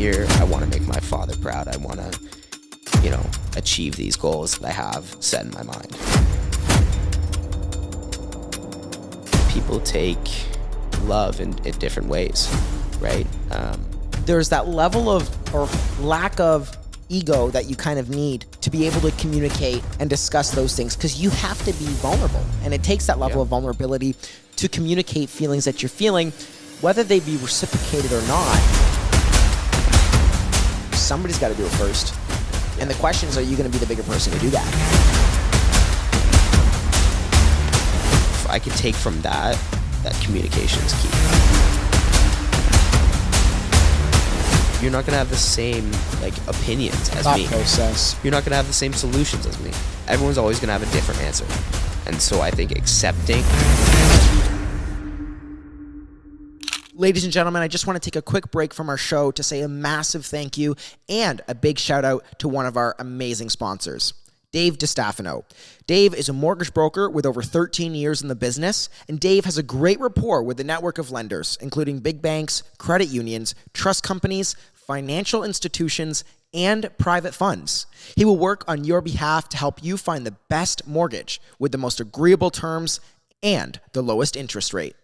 year, I want to make my father proud. I want to, achieve these goals that I have set in my mind. People take love in different ways, right? There's that level of, or lack of, ego that you kind of need to be able to communicate and discuss those things, because you have to be vulnerable, and it takes that level of vulnerability to communicate feelings that you're feeling, whether they be reciprocated or not. Somebody's got to do it first, and the question is, are you going to be the bigger person to do that? If I could take from that communication is key. You're not going to have the same opinions as me. Process. You're not going to have the same solutions as me. Everyone's always going to have a different answer. And so I think accepting. Ladies and gentlemen, I just want to take a quick break from our show to say a massive thank you and a big shout out to one of our amazing sponsors, Dave DiStefano. Dave is a mortgage broker with over 13 years in the business, and Dave has a great rapport with the network of lenders, including big banks, credit unions, trust companies, financial institutions, and private funds. He will work on your behalf to help you find the best mortgage with the most agreeable terms and the lowest interest rate.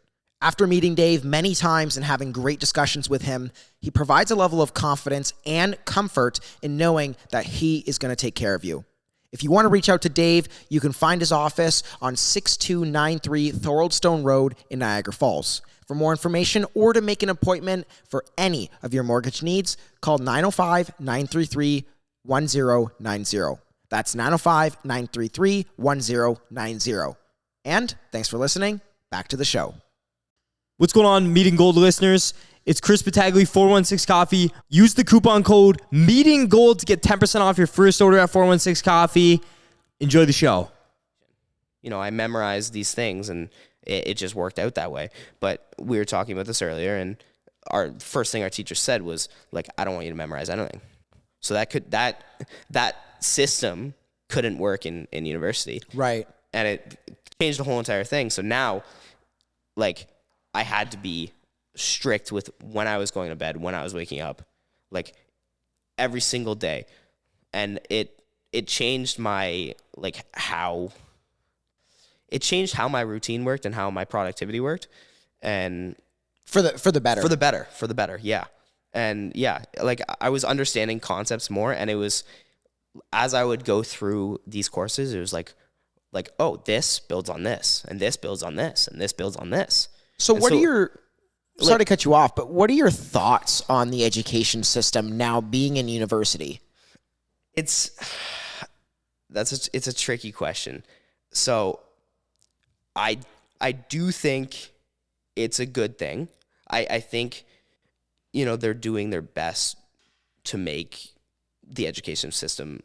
After meeting Dave many times and having great discussions with him, he provides a level of confidence and comfort in knowing that he is going to take care of you. If you want to reach out to Dave, you can find his office on 6293 Thoroldstone Road in Niagara Falls. For more information or to make an appointment for any of your mortgage needs, call 905-933-1090. That's 905-933-1090. And thanks for listening. Back to the show. What's going on, Meeting Gold listeners? It's Chris Battaglia, 416 Coffee. Use the coupon code Meeting Gold to get 10% off your first order at 416 Coffee. Enjoy the show. I memorized these things, and it just worked out that way. But we were talking about this earlier, and our first thing our teacher said was, I don't want you to memorize anything. So that system couldn't work in university. Right. And it changed the whole entire thing. So now, I had to be strict with when I was going to bed, when I was waking up, every single day. And it changed my, how my routine worked and how my productivity worked. And for the better. For the better. Yeah. And yeah, I was understanding concepts more, and it was, as I would go through these courses, it was oh, this builds on this, and this builds on this, and this builds on this. So what are your, sorry to cut you off, but what are your thoughts on the education system now being in university? It's a tricky question. So I do think it's a good thing. I think, they're doing their best to make the education system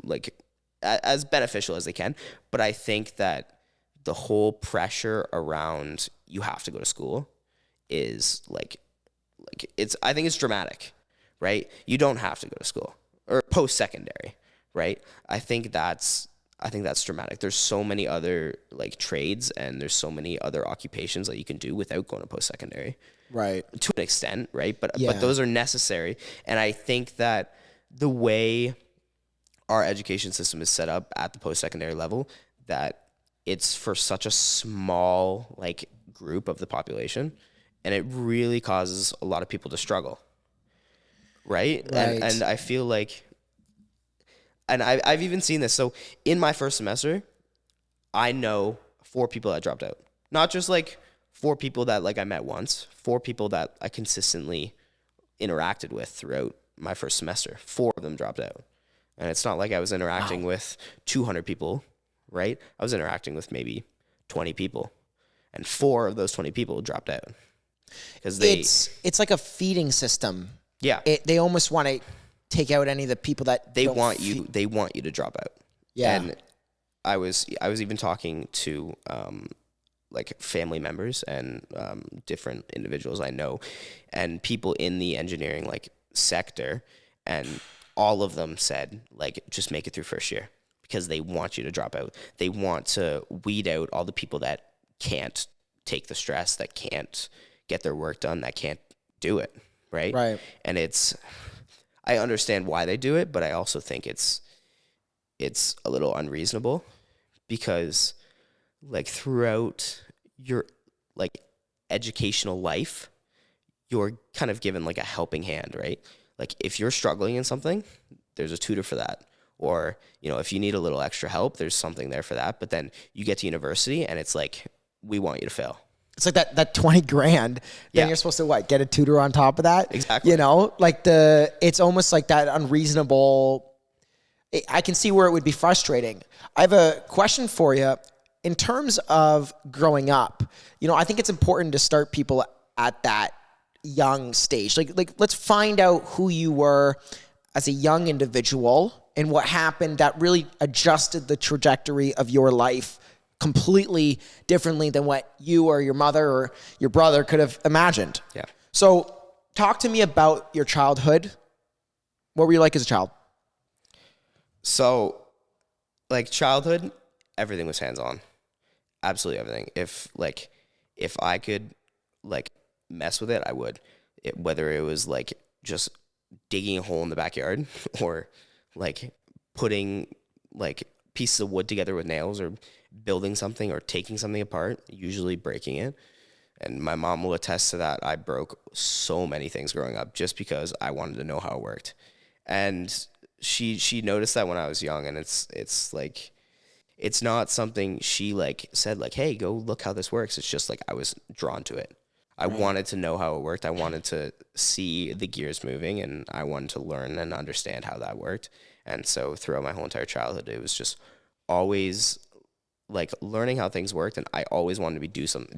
as beneficial as they can. But I think that the whole pressure around you have to go to school is I think it's dramatic, right? You don't have to go to school, or post-secondary, right? I think that's dramatic. There's so many other trades, and there's so many other occupations that you can do without going to post-secondary. Right. To an extent, right? But those are necessary. And I think that the way our education system is set up at the post-secondary level, that it's for such a small group of the population, and it really causes a lot of people to struggle, right? And I feel and I've even seen this. So in my first semester, I know 4 people that dropped out. Not just 4 people that I met once, 4 people that I consistently interacted with throughout my first semester. 4 of them dropped out. And it's not like I was interacting with 200 people, right? I was interacting with maybe 20 people, and 4 of those 20 people dropped out because it's like a feeding system. Yeah. They almost want to take out any of the people that they want you to drop out. Yeah. And I was even talking to family members and different individuals I know, and people in the engineering sector, and all of them said just make it through first year, because they want you to drop out. They want to weed out all the people that can't take the stress, that can't get their work done, that can't do it, right? Right. And I understand why they do it, but I also think it's a little unreasonable because like throughout your like educational life, you're kind of given like a helping hand, right? Like if you're struggling in something, there's a tutor for that. Or, you know, if you need a little extra help, there's something there for that. But then you get to university and it's like, we want you to fail. It's like that 20 grand. Then you're supposed to what? Get a tutor on top of that? Exactly. You know, like it's almost like that unreasonable. I can see where it would be frustrating. I have a question for you. In terms of growing up, you know, I think it's important to start people at that young stage. Like let's find out who you were as a young individual and what happened that really adjusted the trajectory of your life completely differently than what you or your mother or your brother could have imagined. Yeah. So talk to me about your childhood. What were you like as a child? So, like childhood, everything was hands-on. Absolutely everything. If I could like mess with it, I would. Whether it was like just digging a hole in the backyard or like putting like pieces of wood together with nails or building something or taking something apart, usually breaking it. And my mom will attest to that. I broke so many things growing up just because I wanted to know how it worked. And she noticed that when I was young, and it's like it's not something she like said like, hey, go look how this works. It's just like I was drawn to it. I wanted to know how it worked. I wanted to see the gears moving, and I wanted to learn and understand how that worked. And so throughout my whole entire childhood, it was just always like learning how things worked, and I always wanted to be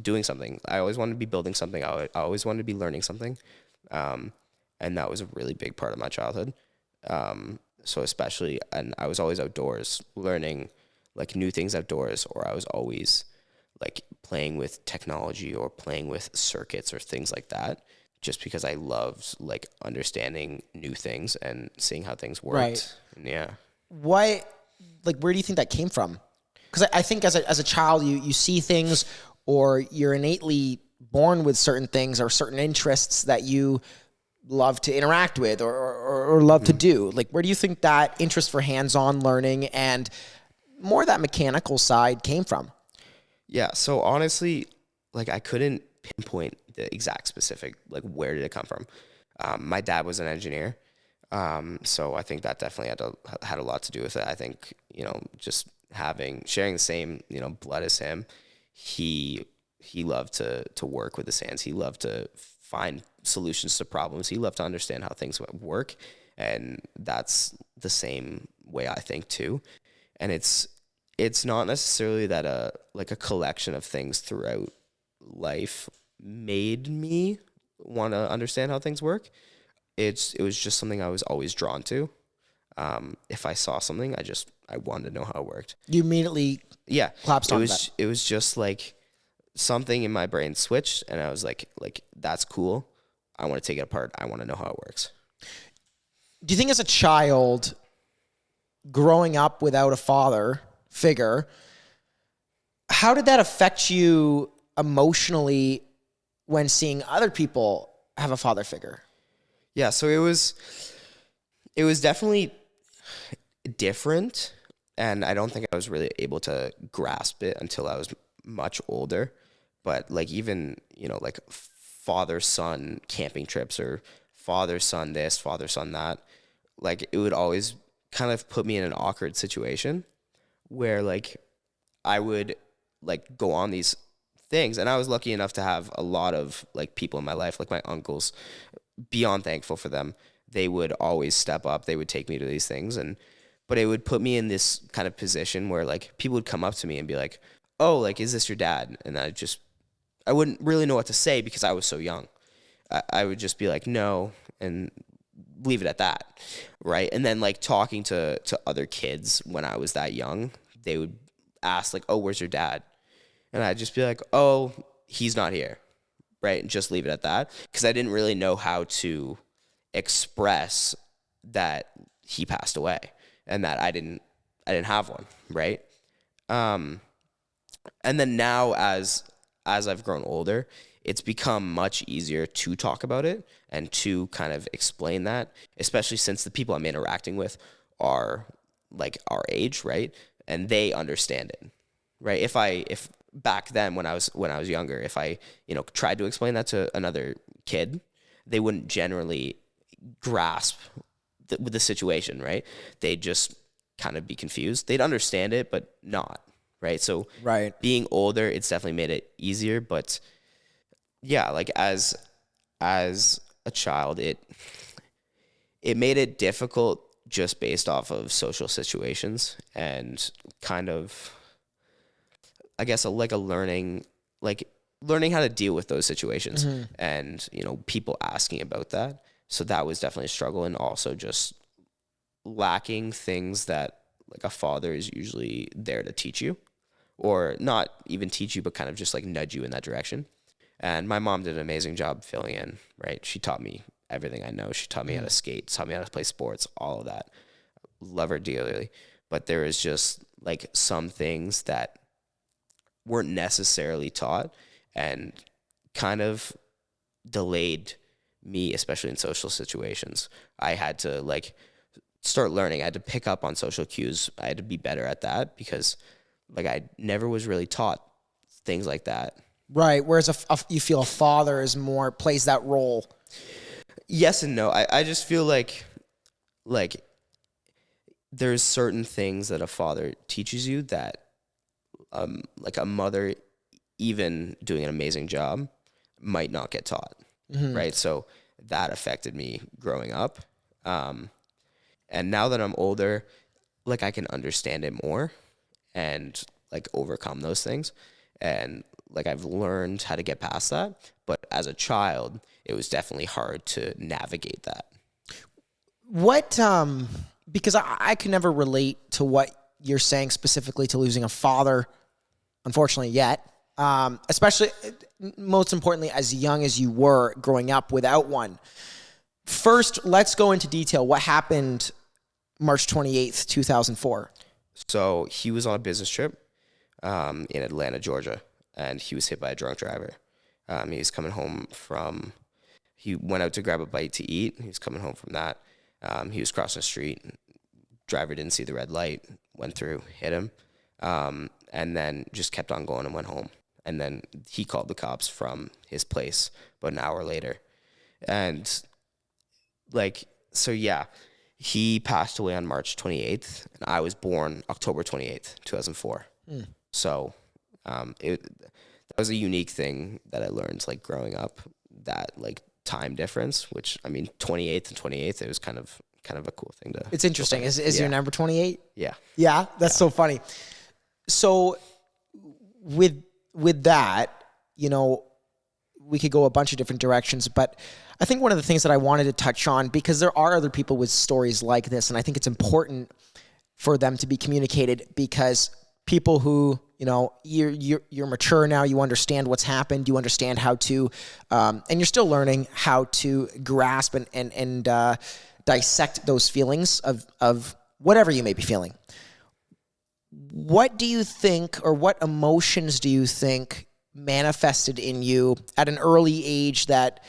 doing something. I always wanted to be building something. I always wanted to be learning something, and that was a really big part of my childhood. So especially, and I was always outdoors learning like new things outdoors, or I was always like playing with technology or playing with circuits or things like that, just because I loved like understanding new things and seeing how things worked. Right. And yeah. Where do you think that came from? Because I think as a child, you see things, or you're innately born with certain things or certain interests that you love to interact with or love to do. Like, where do you think that interest for hands-on learning and more that mechanical side came from? Yeah. So honestly, like I couldn't pinpoint the exact specific, like where did it come from? My dad was an engineer. So I think that definitely had a lot to do with it. I think, you know, just sharing the same, you know, blood as him, he loved to work with his hands. He loved to find solutions to problems. He loved to understand how things work. And that's the same way I think too. And it's not necessarily that a collection of things throughout life made me want to understand how things work. It was just something I was always drawn to. If I saw something, I wanted to know how it worked. You immediately collapsed on that. It was just like something in my brain switched, and I was like that's cool. I want to take it apart. I want to know how it works. Do you think as a child, growing up without a father figure, how did that affect you emotionally when seeing other people have a father figure? Yeah, so it was definitely different, and I don't think I was really able to grasp it until I was much older. But like even, you know, like father-son camping trips or father-son this, father-son that, like it would always kind of put me in an awkward situation where like I would like go on these things, and I was lucky enough to have a lot of like people in my life, like my uncles, beyond thankful for them. They would always step up. They would take me to these things, but it would put me in this kind of position where like people would come up to me and be like, "Oh, like, is this your dad?" And I wouldn't really know what to say because I was so young. I would just be like, "No," and leave it at that, right? And then like talking to other kids when I was that young, they would ask like, "Oh, where's your dad?" And I'd just be like, "Oh, he's not here," right? And just leave it at that because I didn't really know how to express that he passed away and that I didn't have one, right? And then now as I've grown older, it's become much easier to talk about it and to kind of explain that, especially since the people I'm interacting with are like our age, right? And they understand it, right? If back then when I was younger, if I, tried to explain that to another kid, they wouldn't generally grasp the situation, right? They'd just kind of be confused. They'd understand it, but not, right? So Right. being older, it's definitely made it easier, but yeah, like as a child, it made it difficult just based off of social situations and kind of, I guess, like a learning how to deal with those situations and, people asking about that. So that was definitely a struggle, and also just lacking things that like a father is usually there to teach you, or not even teach you, but kind of just like nudge you in that direction. And my mom did an amazing job filling in, right? She taught me everything I know. She taught me how to skate, taught me how to play sports, all of that. Love her dearly. But there is just like some things that weren't necessarily taught and kind of delayed me, especially in social situations. I had to like start learning. I had to pick up on social cues. I had to be better at that because like I never was really taught things like that. Right. Whereas you feel a father is more plays that role. Yes and no. I just feel like there's certain things that a father teaches you that like a mother, even doing an amazing job, might not get taught. Right. So that affected me growing up. And now that I'm older, like I can understand it more and like overcome those things. And like I've learned how to get past that. But as a child, it was definitely hard to navigate that. What, because I can never relate to what you're saying specifically to losing a father, unfortunately, yet. Especially, most importantly, as young as you were growing up without one. First, let's go into detail. What happened March 28th, 2004? So he was on a business trip in Atlanta, Georgia, and he was hit by a drunk driver. He was coming home he went out to grab a bite to eat. He was coming home from that. He was crossing the street. Driver didn't see the red light, went through, hit him, and then just kept on going and went home. And then he called the cops from his place about an hour later. And so yeah, he passed away on March 28th, and I was born October 28th, 2004. So that was a unique thing that I learned, like growing up, that like time difference, which I mean, 28th and 28th, it was kind of a cool thing to. It's interesting. Is your number 28? Yeah. Yeah, that's so funny. So with that, we could go a bunch of different directions, but I think one of the things that I wanted to touch on, because there are other people with stories like this, and I think it's important for them to be communicated, because people who, you're mature now, you understand what's happened, you understand how to, and you're still learning how to grasp and dissect those feelings of whatever you may be feeling. What do you think, or what emotions do you think manifested in you at an early age that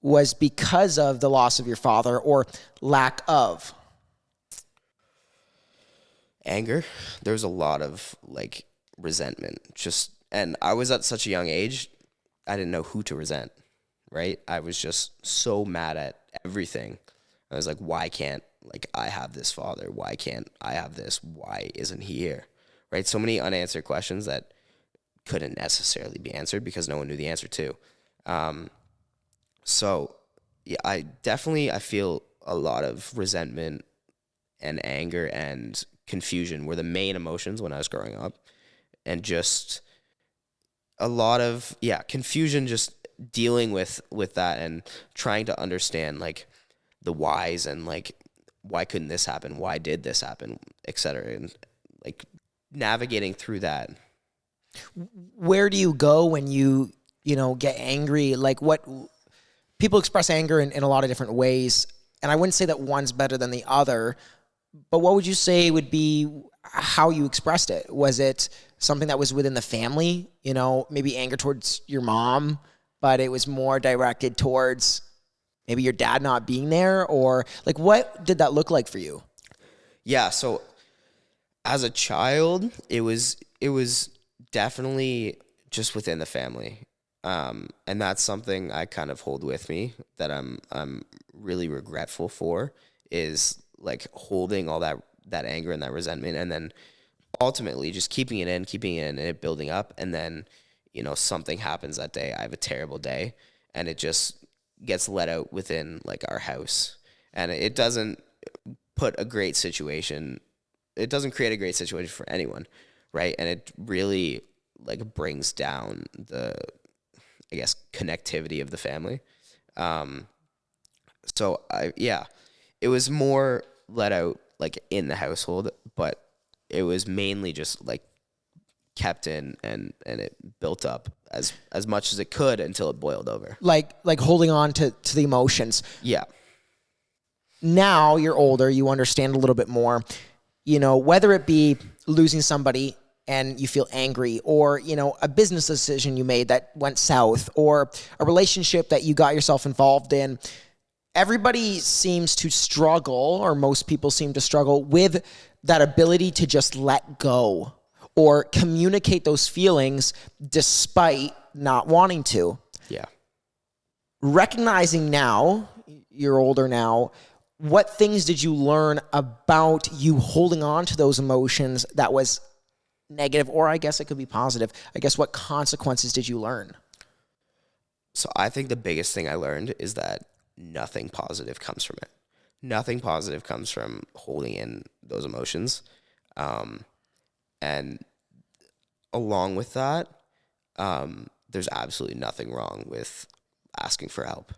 was because of the loss of your father or lack of? Anger. There was a lot of like resentment, and I was at such a young age, I didn't know who to resent, right? I was just so mad at everything. I was like, why can't I have this father? Why can't I have this? Why isn't he here? Right? So many unanswered questions that couldn't necessarily be answered because no one knew the answer to. So yeah, I feel a lot of resentment and anger and confusion were the main emotions when I was growing up. And just a lot of, confusion, just dealing with that and trying to understand like the whys and like, why couldn't this happen? Why did this happen? Et cetera. And like navigating through that. Where do you go when you get angry? Like, what people express anger in a lot of different ways. And I wouldn't say that one's better than the other, but what would you say would be how you expressed it? Was it something that was within the family? Maybe anger towards your mom, but it was more directed towards maybe your dad not being there, or like what did that look like for you? Yeah, so as a child, it was definitely just within the family. And that's something I kind of hold with me that I'm really regretful for, is like holding all that anger and that resentment, and then ultimately just keeping it in and it building up, and then something happens that day. I have a terrible day, and it just gets let out within like our house, and it doesn't put a great situation. It doesn't create a great situation for anyone, right? And it really like brings down the, I guess, connectivity of the family. So it was more let out like in the household, but it was mainly just like kept in, and it built up as much as it could until it boiled over. Like holding on to the emotions. Yeah. Now you're older, you understand a little bit more, whether it be losing somebody and you feel angry, or, a business decision you made that went south, or a relationship that you got yourself involved in. Everybody seems to struggle, or most people seem to struggle with that ability to just let go or communicate those feelings despite not wanting to. Yeah. Recognizing now, you're older now, what things did you learn about you holding on to those emotions that was negative, or I guess it could be positive? I guess what consequences did you learn? So I think the biggest thing I learned is that nothing positive comes from it. Nothing positive comes from holding in those emotions. And along with that, there's absolutely nothing wrong with asking for help.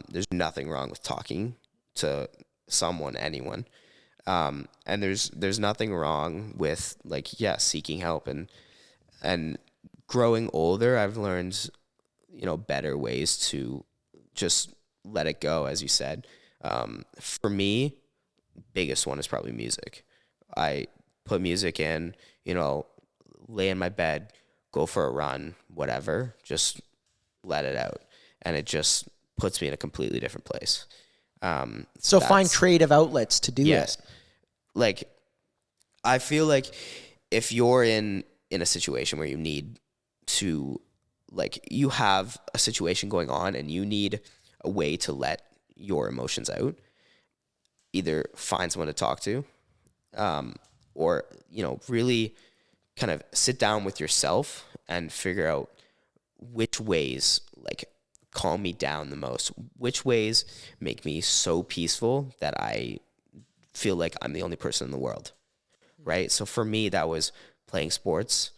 There's nothing wrong with talking to someone, anyone. And there's nothing wrong with seeking help, and growing older, I've learned, better ways to just let it go, as you said. For me, biggest one is probably music. I put music in, lay in my bed, go for a run, whatever, just let it out. And it just puts me in a completely different place. So find creative outlets to do yes. it. Like, I feel like if you're in a situation where you need to, you have a situation going on and you need a way to let your emotions out, either find someone to talk to, or, really kind of sit down with yourself and figure out which ways, calm me down the most, which ways make me so peaceful that I feel like I'm the only person in the world, right? So for me, that was playing sports,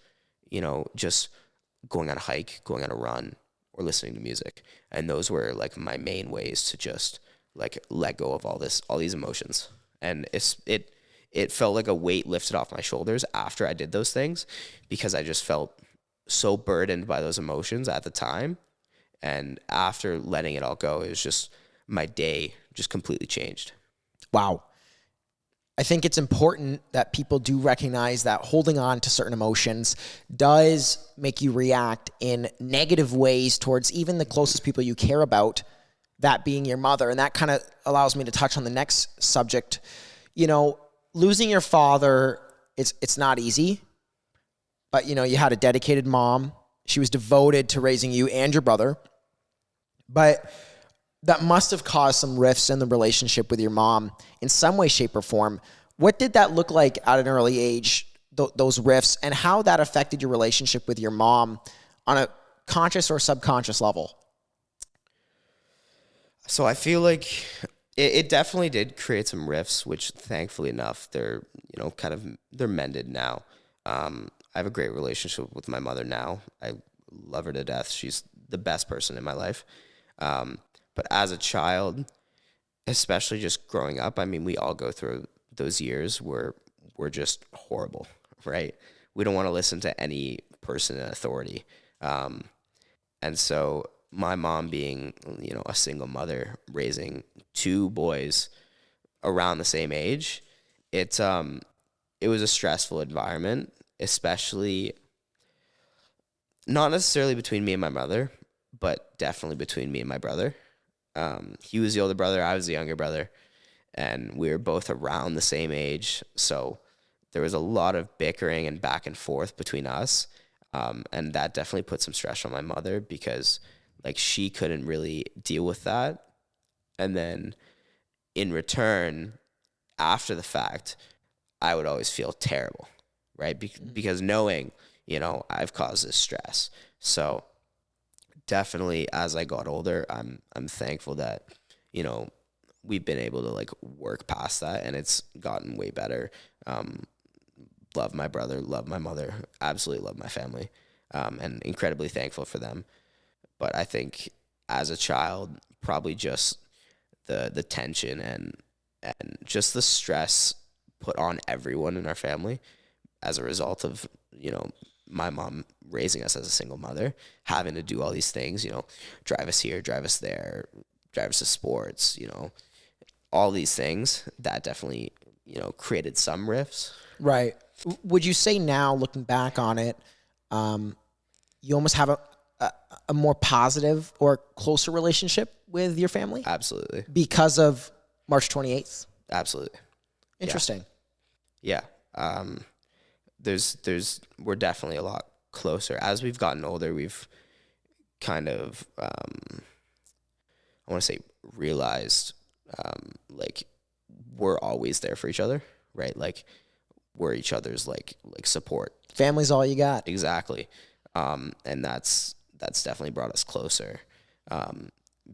just going on a hike, going on a run, or listening to music. And those were my main ways to just let go of all these emotions. And it felt like a weight lifted off my shoulders after I did those things, because I just felt so burdened by those emotions at the time. And after letting it all go, it was just, my day just completely changed. Wow. I think it's important that people do recognize that holding on to certain emotions does make you react in negative ways towards even the closest people you care about, that being your mother. And that kind of allows me to touch on the next subject. Losing your father, it's not easy, but you had a dedicated mom. She was devoted to raising you and your brother, but that must have caused some rifts in the relationship with your mom in some way, shape, or form. What did that look like at an early age, those rifts, and how that affected your relationship with your mom on a conscious or subconscious level? So I feel like it definitely did create some rifts, which thankfully enough, they're, they're mended now. I have a great relationship with my mother now. I love her to death. She's the best person in my life. But as a child, especially just growing up, we all go through those years where we're just horrible, right? We don't want to listen to any person in authority. And so my mom being, a single mother raising two boys around the same age, it was a stressful environment, especially not necessarily between me and my mother, but definitely between me and my brother. He was the older brother, I was the younger brother, and we were both around the same age. So there was a lot of bickering and back and forth between us. And that definitely put some stress on my mother because like she couldn't really deal with that. And then in return, after the fact, I would always feel terrible, right? Because knowing, I've caused this stress. So definitely as I got older, I'm thankful that, we've been able to like work past that and it's gotten way better. Love my brother, love my mother, absolutely love my family, and incredibly thankful for them. But I think as a child, probably just the tension and just the stress put on everyone in our family as a result of, my mom raising us as a single mother, having to do all these things, drive us here, drive us there, drive us to sports, all these things that definitely, created some rifts. Right. Would you say now, looking back on it, you almost have a more positive or closer relationship with your family? Absolutely. Because of March 28th? Absolutely. Interesting. Yeah. We're definitely a lot closer. As we've gotten older, we've kind of, I want to say realized, like we're always there for each other, right? Like we're each other's like support. Family's all you got. Exactly. And that's definitely brought us closer,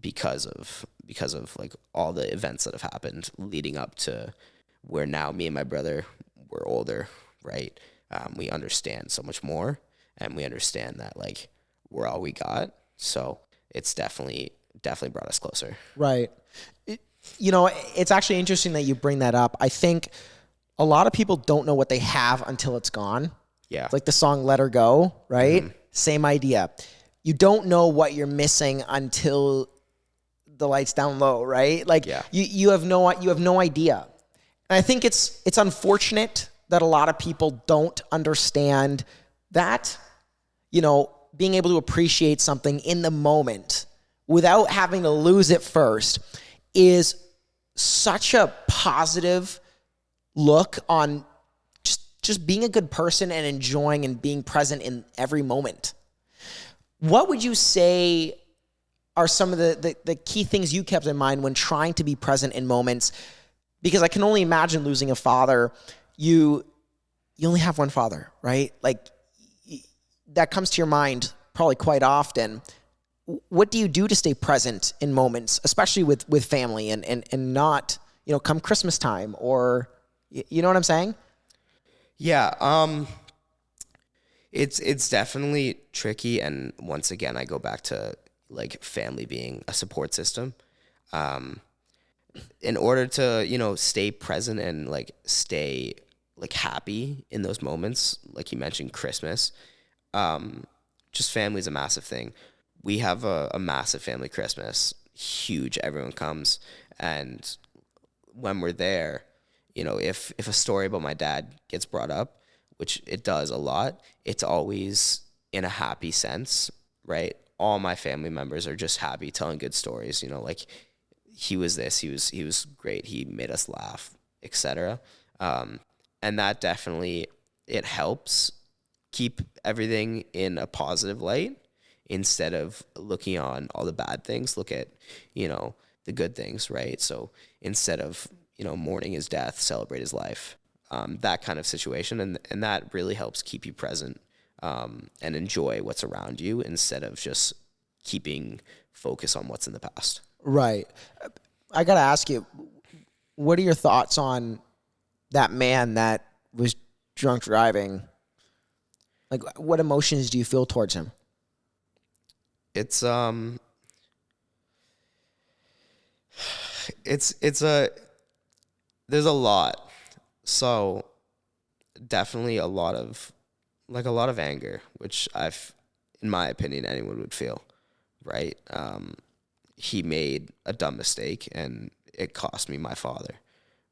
because of like all the events that have happened leading up to where now me and my brother, we're older, right? We understand so much more and we understand that like we're all we got. So it's definitely brought us closer. Right. It's actually interesting that you bring that up. I think a lot of people don't know what they have until it's gone. Yeah. It's like the song Let Her Go, right? Mm-hmm. Same idea. You don't know what you're missing until the lights down low, right? Like you have no idea. And I think it's unfortunate that a lot of people don't understand that, being able to appreciate something in the moment without having to lose it first is such a positive look on just being a good person and enjoying and being present in every moment. What would you say are some of the key things you kept in mind when trying to be present in moments? Because I can only imagine losing a father. You only have one father, right? Like that comes to your mind probably quite often. What do you do to stay present in moments, especially with family and not, come Christmas time or, you know what I'm saying? Yeah. It's definitely tricky. And once again, I go back to like family being a support system. In order to, stay present and like stay like happy in those moments, like you mentioned Christmas, just family is a massive thing. We have a massive family Christmas, huge, everyone comes. And when we're there, if a story about my dad gets brought up, which it does a lot, it's always in a happy sense, right? All my family members are just happy telling good stories, like he was this, he was great, he made us laugh, etc. And that definitely, it helps keep everything in a positive light instead of looking on all the bad things. Look at, the good things, right? So instead of, mourning his death, celebrate his life, that kind of situation. And that really helps keep you present, and enjoy what's around you instead of just keeping focus on what's in the past. Right. I got to ask you, what are your thoughts on that man that was drunk driving? Like, what emotions do you feel towards him? It's there's a lot. So definitely a lot of anger, which in my opinion, anyone would feel, right? He made a dumb mistake and it cost me my father,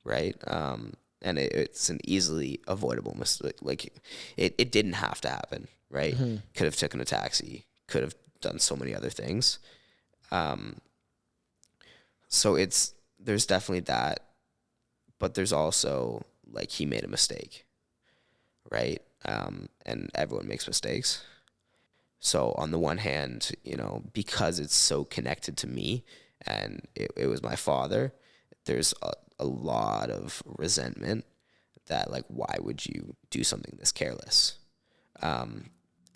right? And it's an easily avoidable mistake. Like it didn't have to happen, right? Mm-hmm. Could have taken a taxi, could have done so many other things. So there's definitely that, but there's also like he made a mistake, right? And everyone makes mistakes. So on the one hand, because it's so connected to me and it was my father, there's a lot of resentment that like, why would you do something this careless?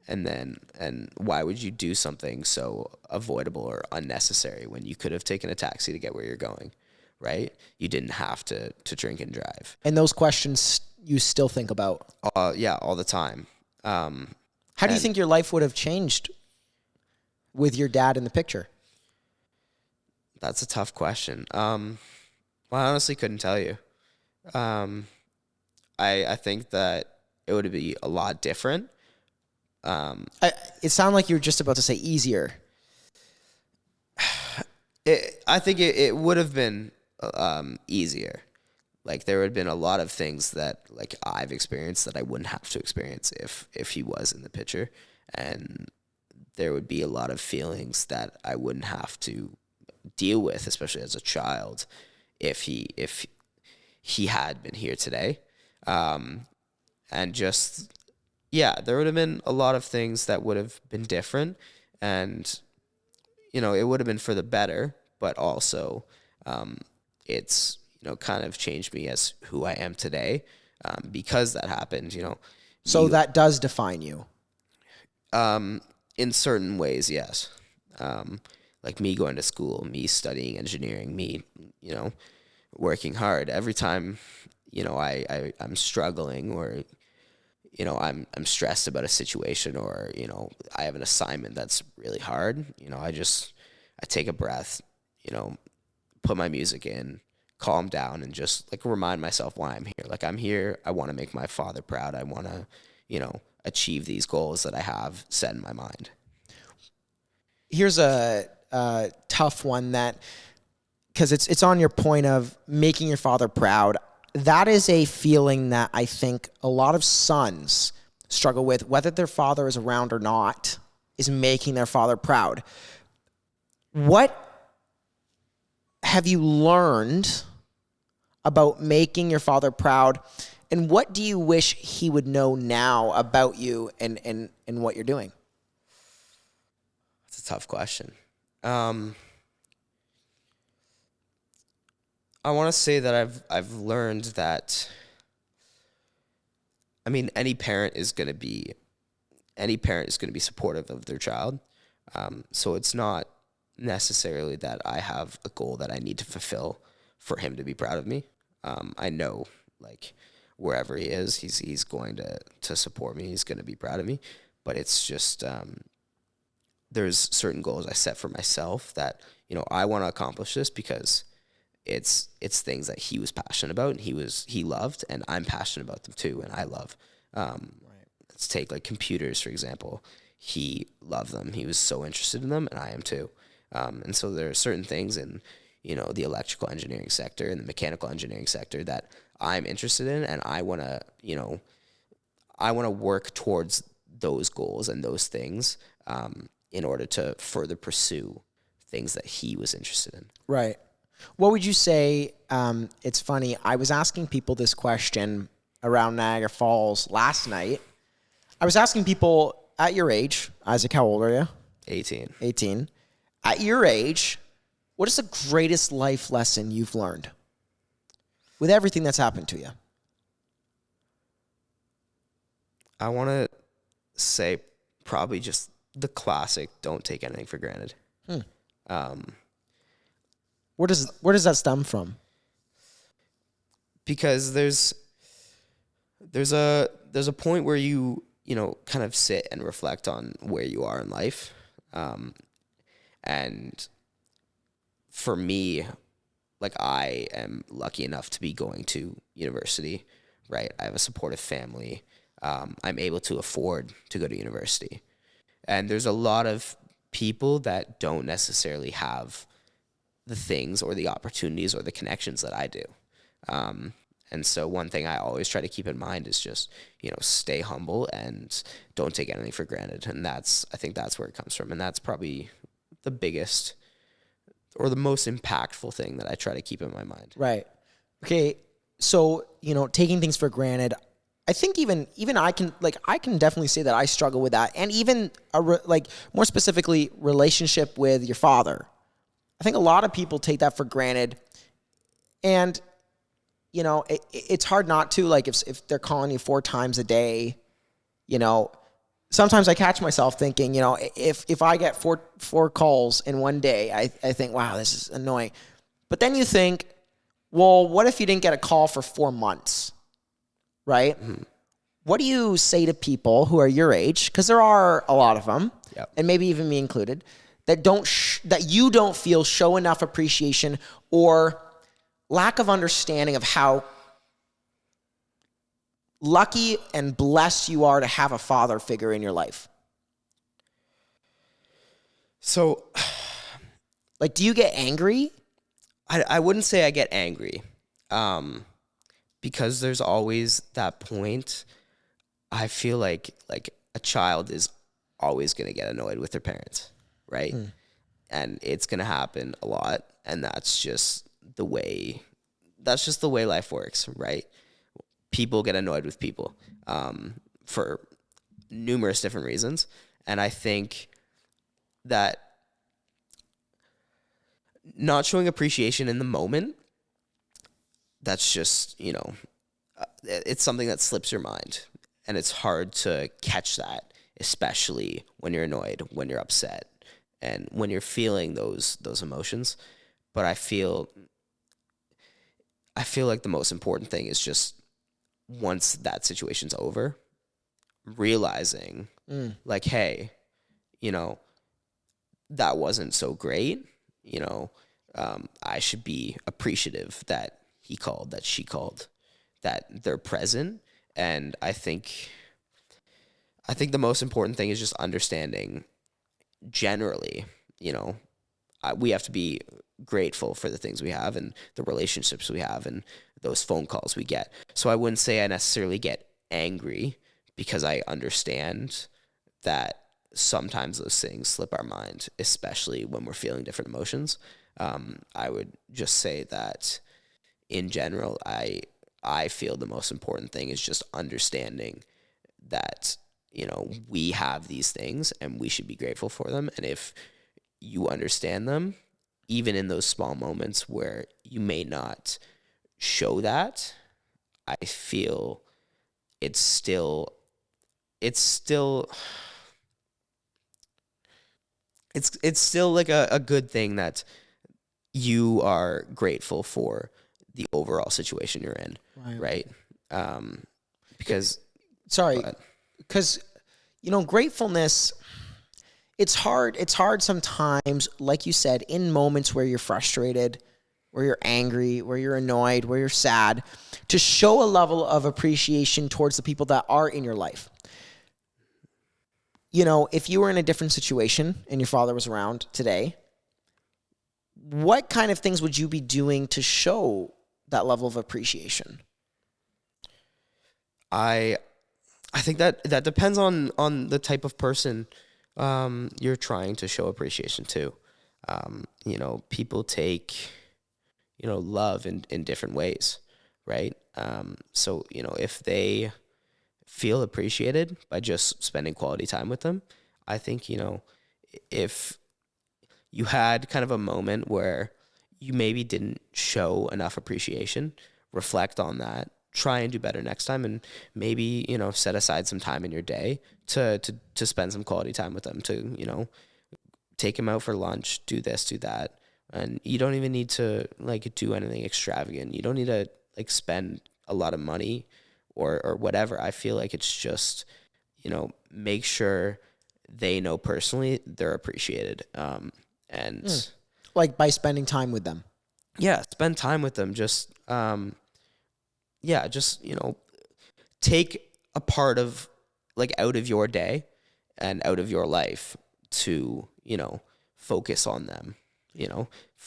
And why would you do something so avoidable or unnecessary when you could have taken a taxi to get where you're going, right? You didn't have to drink and drive. And those questions you still think about? Yeah, all the time. How do you think your life would have changed with your dad in the picture? That's a tough question. Well, I honestly couldn't tell you. I think that it would be a lot different. It sounded like you were just about to say easier. I think it would have been easier. Like there would have been a lot of things that like I've experienced that I wouldn't have to experience if he was in the picture, and there would be a lot of feelings that I wouldn't have to deal with, especially as a child, if he had been here today. And just yeah, there would have been a lot of things that would have been different, and it would have been for the better, but also it's kind of changed me as who I am today, because that happened. So that does define you. In certain ways, yes. Like me going to school, me studying engineering, me working hard. Every time I'm struggling, or I'm stressed about a situation, or I have an assignment that's really hard, I take a breath, put my music in, calm down, and just like remind myself why I'm here. Like I'm here, I want to make my father proud. I want to achieve these goals that I have set in my mind. Here's a tough one, that because it's on your point of making your father proud. That is a feeling that I think a lot of sons struggle with, whether their father is around or not, is making their father proud. What have you learned about making your father proud, and what do you wish he would know now about you and what you're doing? That's a tough question. I want to say that I've learned that, I mean, any parent is going to be supportive of their child. So it's not necessarily that I have a goal that I need to fulfill for him to be proud of me. I know, like, wherever he is, he's going to support me. He's going to be proud of me. But it's just there's certain goals I set for myself that I want to accomplish this because it's things that he was passionate about and he loved, and I'm passionate about them too, and I love. Let's take like computers, for example. He loved them. He was so interested in them, and I am too. And so there are certain things in the electrical engineering sector and the mechanical engineering sector that I'm interested in, and I want to work towards those goals and those things in order to further pursue things that he was interested in. Right. What would you say? It's funny. I was asking people this question around Niagara Falls last night. I was asking people at your age, Isaac, how old are you? 18. 18. At your age, what is the greatest life lesson you've learned with everything that's happened to you? I want to say probably just the classic, don't take anything for granted. Where does that stem from? Because there's a point where you kind of sit and reflect on where you are in life. And for me, like, I am lucky enough to be going to university, right? I have a supportive family. I'm able to afford to go to university. And there's a lot of people that don't necessarily have the things or the opportunities or the connections that I do. And so one thing I always try to keep in mind is just, stay humble and don't take anything for granted. And I think that's where it comes from. And that's probably the biggest or the most impactful thing that I try to keep in my mind. Right. Okay. So, taking things for granted, I think even I can definitely say that I struggle with that. And even more specifically, relationship with your father. I think a lot of people take that for granted. And, it's hard not to, like, if they're calling you 4 times a day, sometimes I catch myself thinking, if I get four calls in one day, I think, wow, this is annoying. But then you think, well, what if you didn't get a call for 4 months, right? Mm-hmm. What do you say to people who are your age? Because there are a lot of them, yep, and maybe even me included, that that you don't feel show enough appreciation or lack of understanding of how lucky and blessed you are to have a father figure in your life. So, do you get angry? I wouldn't say I get angry, because there's always that point. I feel like a child is always going to get annoyed with their parents, right? Mm. And it's going to happen a lot, and that's just the way life works, right? People get annoyed with people for numerous different reasons. And I think that not showing appreciation in the moment, that's just, it's something that slips your mind. And it's hard to catch that, especially when you're annoyed, when you're upset, and when you're feeling those emotions. But I feel like the most important thing is just once that situation's over, realizing hey, that wasn't so great. I should be appreciative that he called, that she called, that they're present. And I think the most important thing is just understanding generally, we have to be grateful for the things we have and the relationships we have and those phone calls we get. So I wouldn't say I necessarily get angry, because I understand that sometimes those things slip our mind, especially when we're feeling different emotions. I would just say that in general, I feel the most important thing is just understanding that, we have these things and we should be grateful for them. And if you understand them, even in those small moments where you may not show that, I feel it's still like a good thing that you are grateful for the overall situation you're in, right? Because gratefulness, it's hard sometimes, like you said, in moments where you're frustrated, where you're angry, where you're annoyed, where you're sad, to show a level of appreciation towards the people that are in your life. If you were in a different situation and your father was around today, what kind of things would you be doing to show that level of appreciation? I think that depends on the type of person you're trying to show appreciation to. People take love in different ways, right? So if they feel appreciated by just spending quality time with them, I think if you had kind of a moment where you maybe didn't show enough appreciation, reflect on that, try and do better next time, and maybe set aside some time in your day to spend some quality time with them, to take them out for lunch, do this, do that. And you don't even need to do anything extravagant. You don't need to spend a lot of money or whatever. I feel like it's just make sure they know personally they're appreciated. And by spending time with them. Yeah, spend time with them. Just take a part of out of your day and out of your life to focus on them.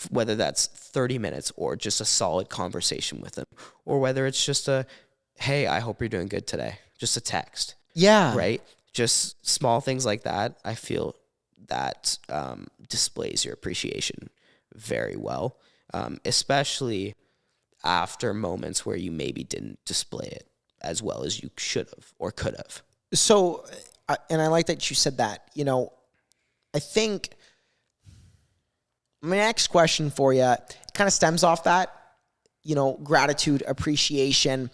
whether that's 30 minutes or just a solid conversation with them, or whether it's just a, hey, I hope you're doing good today, just a text. Yeah. Right? Just small things like that, I feel that displays your appreciation very well, especially after moments where you maybe didn't display it as well as you should have or could have. So, and I like that you said that. I think my next question for you kind of stems off that, gratitude, appreciation.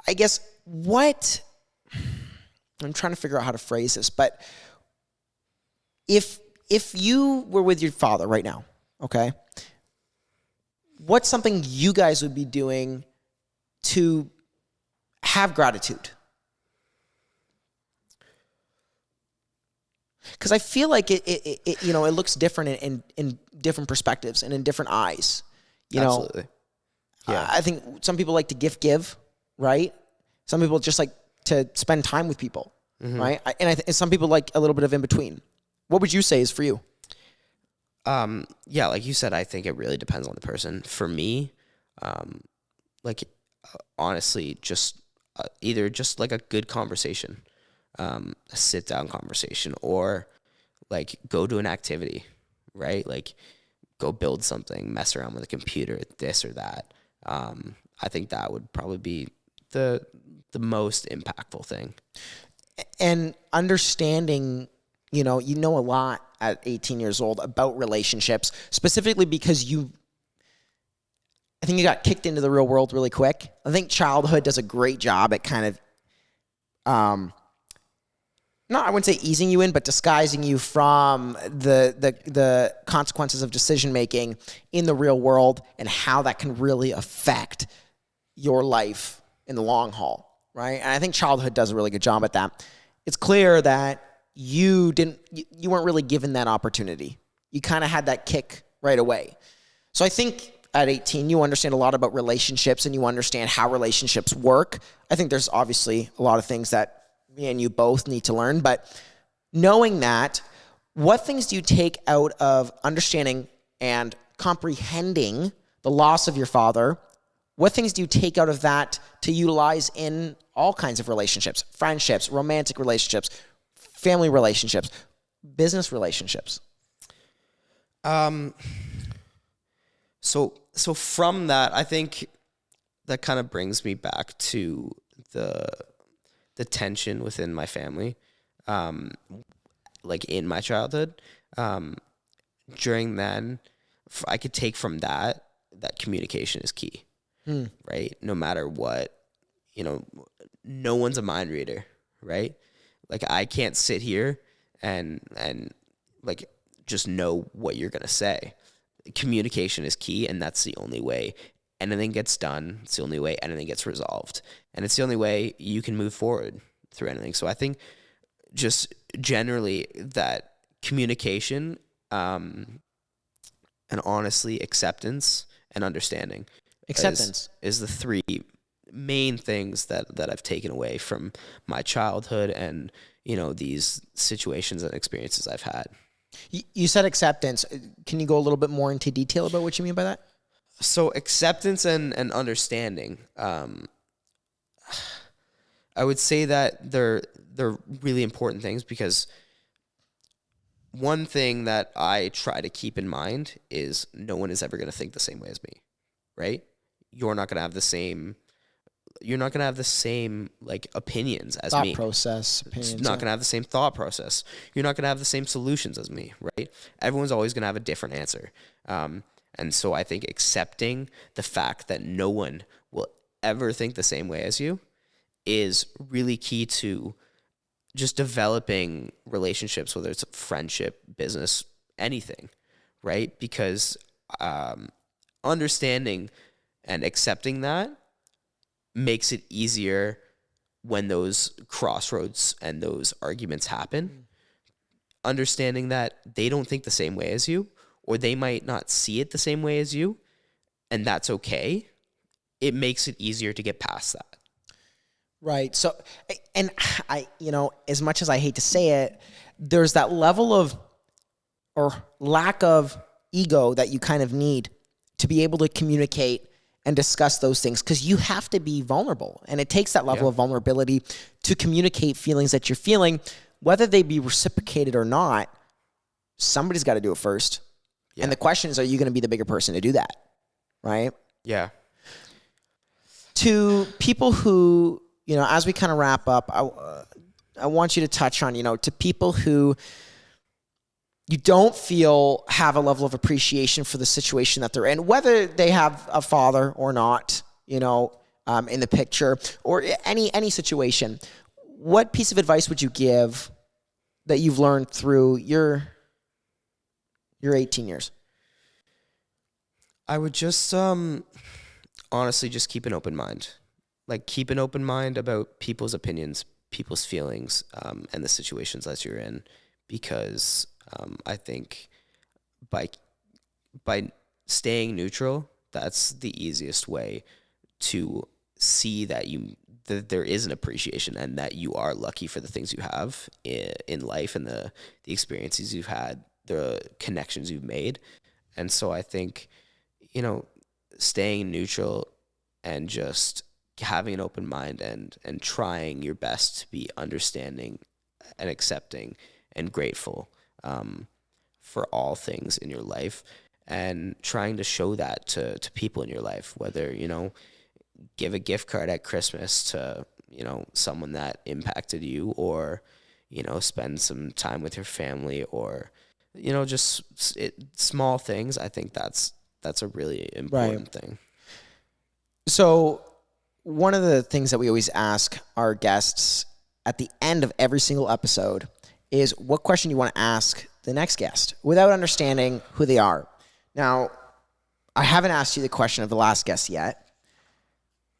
I guess I'm trying to figure out how to phrase this, but if you were with your father right now, okay, what's something you guys would be doing to have gratitude? Because I feel like it looks different in different perspectives and in different eyes. Absolutely. Yeah. I think some people like to give, right? Some people just like to spend time with people, right? And some people like a little bit of in between. What would you say is for you? Yeah, like you said, I think it really depends on the person. For me, honestly, just either just like a good conversation, a sit down conversation, or like go to an activity, right? Like go build something, mess around with a computer, this or that. I think that would probably be the most impactful thing. And understanding, you know a lot at 18 years old about relationships, specifically because I think you got kicked into the real world really quick. I think childhood does a great job at kind of, I wouldn't say easing you in, but disguising you from the consequences of decision making in the real world and how that can really affect your life in the long haul, right? And I think childhood does a really good job at that. It's clear that you weren't really given that opportunity. You kind of had that kick right away. So I think at 18, you understand a lot about relationships and you understand how relationships work. I think there's obviously a lot of things that me and you both need to learn, but knowing that, what things do you take out of understanding and comprehending the loss of your father? What things do you take out of that to utilize in all kinds of relationships, friendships, romantic relationships, family relationships, business relationships? So from that, I think that kind of brings me back to the tension within my family, like in my childhood. During then, I could take from that communication is key, right? No matter what, no one's a mind reader, right? Like I can't sit here and like just know what you're gonna say. Communication is key, and that's the only way anything gets done. It's the only way anything gets resolved, and it's the only way you can move forward through anything. So I think just generally that communication, and honestly acceptance and understanding is the three main things that I've taken away from my childhood and these situations and experiences I've had. You said acceptance. Can you go a little bit more into detail about what you mean by that? So acceptance and understanding, I would say that they're really important things, because one thing that I try to keep in mind is no one is ever going to think the same way as me, right? You're not going to have the same like opinions as me. Opinions. Not going to have the same thought process. You're not going to have the same solutions as me, right? Everyone's always going to have a different answer. And so I think accepting the fact that no one will ever think the same way as you is really key to just developing relationships, whether it's friendship, business, anything, right? Because understanding and accepting that makes it easier when those crossroads and those arguments happen. Understanding that they don't think the same way as you, or they might not see it the same way as you, and that's okay. It makes it easier to get past that. Right. So, and I, as much as I hate to say it, there's that level of or lack of ego that you kind of need to be able to communicate and discuss those things, because you have to be vulnerable, and it takes that level of vulnerability to communicate feelings that you're feeling, whether they be reciprocated or not. Somebody's got to do it first. Yeah. And the question is, are you going to be the bigger person to do that? Right? Yeah. To people who, as we kind of wrap up, I want you to touch on, to people who you don't feel have a level of appreciation for the situation that they're in, whether they have a father or not, in the picture, or any situation. What piece of advice would you give that you've learned through your 18 years? I would just honestly just keep an open mind. Like, keep an open mind about people's opinions, people's feelings, and the situations that you're in, because I think by staying neutral, that's the easiest way to see that there is an appreciation, and that you are lucky for the things you have in life, and the experiences you've had, the connections you've made. And so I think, staying neutral and just having an open mind and trying your best to be understanding and accepting and grateful for all things in your life, and trying to show that to people in your life, whether, give a gift card at Christmas to, someone that impacted you, or, spend some time with your family, or, just small things. I think that's a really important thing. So one of the things that we always ask our guests at the end of every single episode is, what question you want to ask the next guest without understanding who they are. Now, I haven't asked you the question of the last guest yet,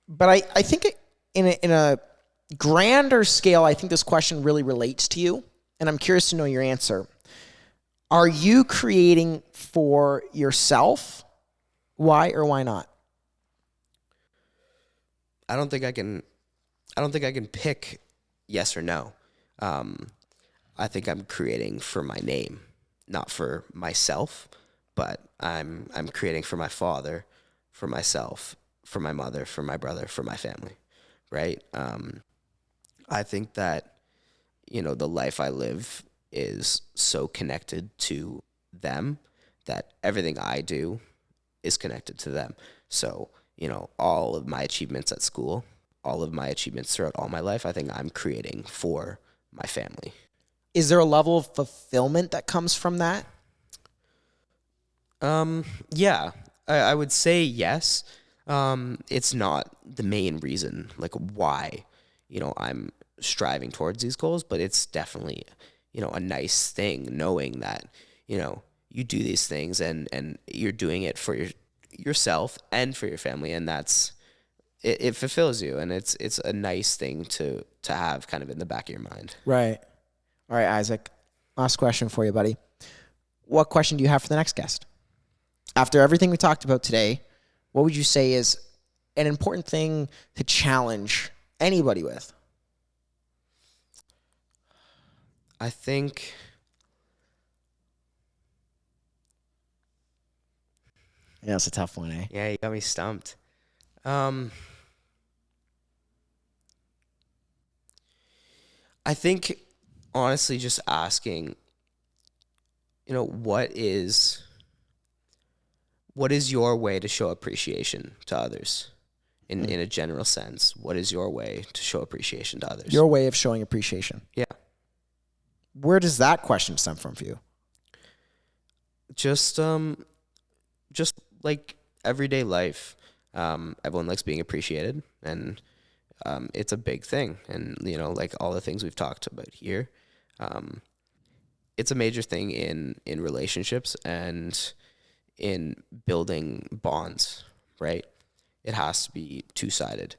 but I think in a grander scale, I think this question really relates to you, and I'm curious to know your answer. Are you creating for yourself? Why or why not? I don't think I can pick yes or no. I think I'm creating for my name, not for myself, but I'm creating for my father, for myself, for my mother, for my brother, for my family, right? I think that, the life I live is so connected to them that everything I do is connected to them. So, all of my achievements at school, all of my achievements throughout all my life, I think I'm creating for my family. Is there a level of fulfillment that comes from that? Yeah, I would say yes. It's not the main reason, like, why, I'm striving towards these goals, but it's definitely, a nice thing knowing that, you do these things and you're doing it for yourself and for your family, and it fulfills you, and it's a nice thing to have kind of in the back of your mind. Right. All right, Isaac, last question for you, buddy. What question do you have for the next guest? After everything we talked about today, what would you say is an important thing to challenge anybody with? I think Yeah, it's a tough one, eh? Yeah, you got me stumped. I think, honestly, just asking, what is your way to show appreciation to others in a general sense? What is your way to show appreciation to others? Your way of showing appreciation. Yeah. Where does that question stem from for you? Just like everyday life. Everyone likes being appreciated, and it's a big thing. And, like all the things we've talked about here, it's a major thing in relationships and in building bonds, right? It has to be two-sided.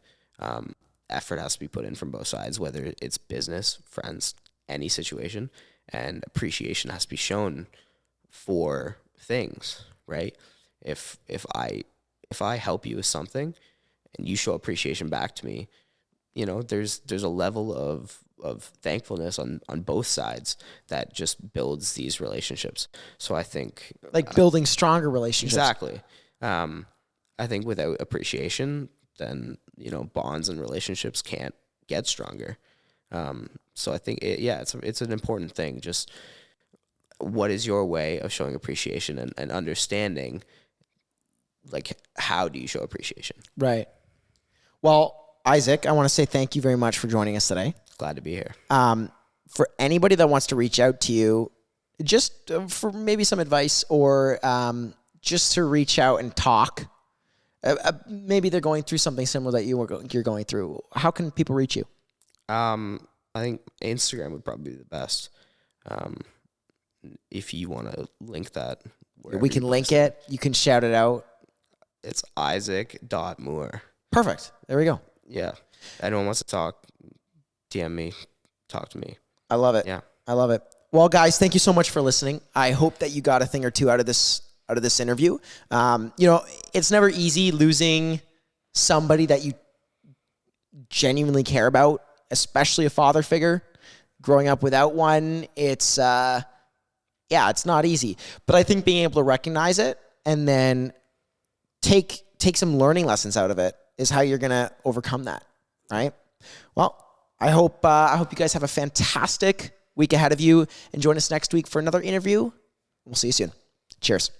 Effort has to be put in from both sides, whether it's business, friends, any situation, and appreciation has to be shown for things, right? If I help you with something and you show appreciation back to me, there's a level of thankfulness on both sides that just builds these relationships. So I think Like building stronger relationships. exactly. I think without appreciation, then bonds and relationships can't get stronger. So I think it's an important thing. Just what is your way of showing appreciation and understanding, like, how do you show appreciation? Right. Well, Isaac, I want to say thank you very much for joining us today. Glad to be here. For anybody that wants to reach out to you, just for maybe some advice or just to reach out and talk, maybe they're going through something similar that you're going through. How can people reach you? I think Instagram would probably be the best. If you want to link that. We can link it. You can shout it out. It's Isaac.Moore. Perfect. There we go. Yeah. Anyone wants to talk, DM me, talk to me. I love it. Yeah. I love it. Well, guys, thank you so much for listening. I hope that you got a thing or two out of this interview. It's never easy losing somebody that you genuinely care about, especially a father figure. Growing up without one, it's not easy. But I think being able to recognize it and then take some learning lessons out of it is how you're gonna overcome that, right? Well, I hope you guys have a fantastic week ahead of you, and join us next week for another interview. We'll see you soon. Cheers.